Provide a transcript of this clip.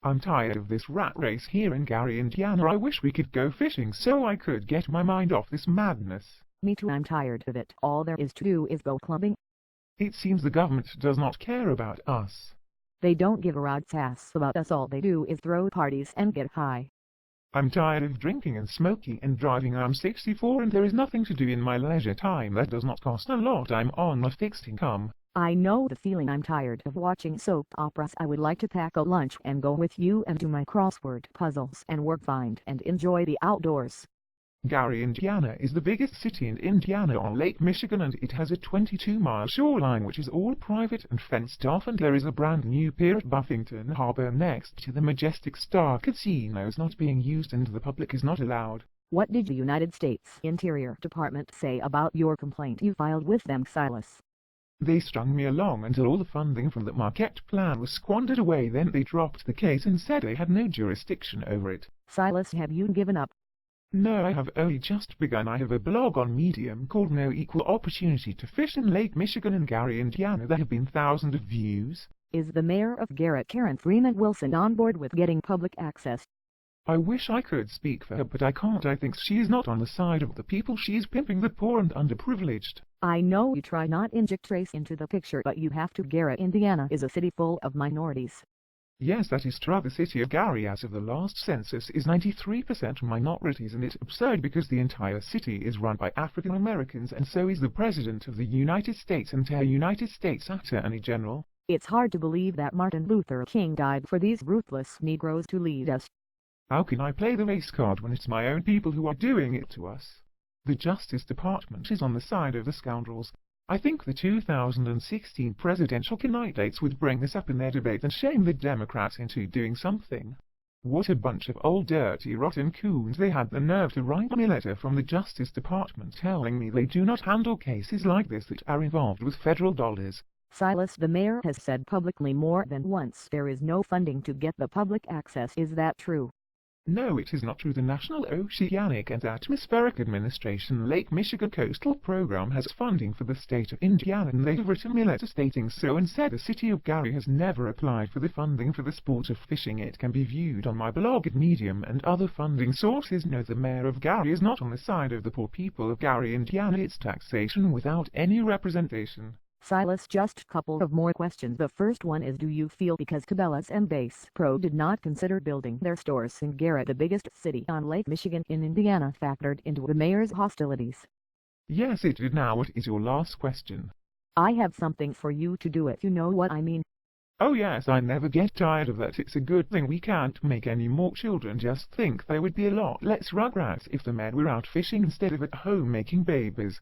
I'm tired of this rat race here in Gary, Indiana. I wish we could go fishing so I could get my mind off this madness. Me too, I'm tired of it. All there is to do is go clubbing. It seems the government does not care about us. They don't give a rat's ass about us. All they do is throw parties and get high. I'm tired of drinking and smoking and driving. I'm 64 and there is nothing to do in my leisure time that does not cost a lot. I'm on a fixed income. I know the feeling. I'm tired of watching soap operas. I would like to pack a lunch and go with you and do my crossword puzzles and work, find and enjoy the outdoors. Gary, Indiana is the biggest city in Indiana on Lake Michigan, and it has a 22-mile shoreline which is all private and fenced off, and there is a brand new pier at Buffington Harbor next to the majestic Star Casinos not being used, and the public is not allowed. What did the United States Interior Department say about your complaint you filed with them, Silas? They strung me along until all the funding from the Marquette Plan was squandered away. Then they dropped the case and said they had no jurisdiction over it. Silas, have you given up? No, I have only just begun. I have a blog on Medium called No Equal Opportunity to Fish in Lake Michigan and Gary, Indiana. There have been thousands of views. Is the mayor of Garrett, Karen Freeman Wilson, on board with getting public access? I wish I could speak for her, but I can't. I think she is not on the side of the people. She is pimping the poor and underprivileged. I know you try not inject race into the picture, but you have to. Garrett, Indiana is a city full of minorities. Yes, that is true. The city of Gary, as of the last census, is 93% minorities, and it's absurd because the entire city is run by African Americans, and so is the President of the United States and her United States Attorney General. It's hard to believe that Martin Luther King died for these ruthless Negroes to lead us. How can I play the race card when it's my own people who are doing it to us? The Justice Department is on the side of the scoundrels. I think the 2016 presidential candidates would bring this up in their debate and shame the Democrats into doing something. What a bunch of old dirty rotten coons. They had the nerve to write me a letter from the Justice Department telling me they do not handle cases like this that are involved with federal dollars. Silas, the mayor has said publicly more than once there is no funding to get the public access. Is that true? No, it is not true. The National Oceanic and Atmospheric Administration Lake Michigan Coastal Program has funding for the state of Indiana, and they have written me a letter stating so and said the city of Gary has never applied for the funding for the sport of fishing. It can be viewed on my blog at Medium and other funding sources. No, the mayor of Gary is not on the side of the poor people of Gary, Indiana. It's taxation without any representation. Silas, just a couple of more questions. The first one is, do you feel because Cabela's and Bass Pro did not consider building their stores in Garrett, the biggest city on Lake Michigan in Indiana, factored into the mayor's hostilities? Yes, it did. Now what is your last question? I have something for you to do, if you know what I mean. Oh yes, I never get tired of that. It's a good thing we can't make any more children. Just think, there would be a lot less Rugrats if the men were out fishing instead of at home making babies.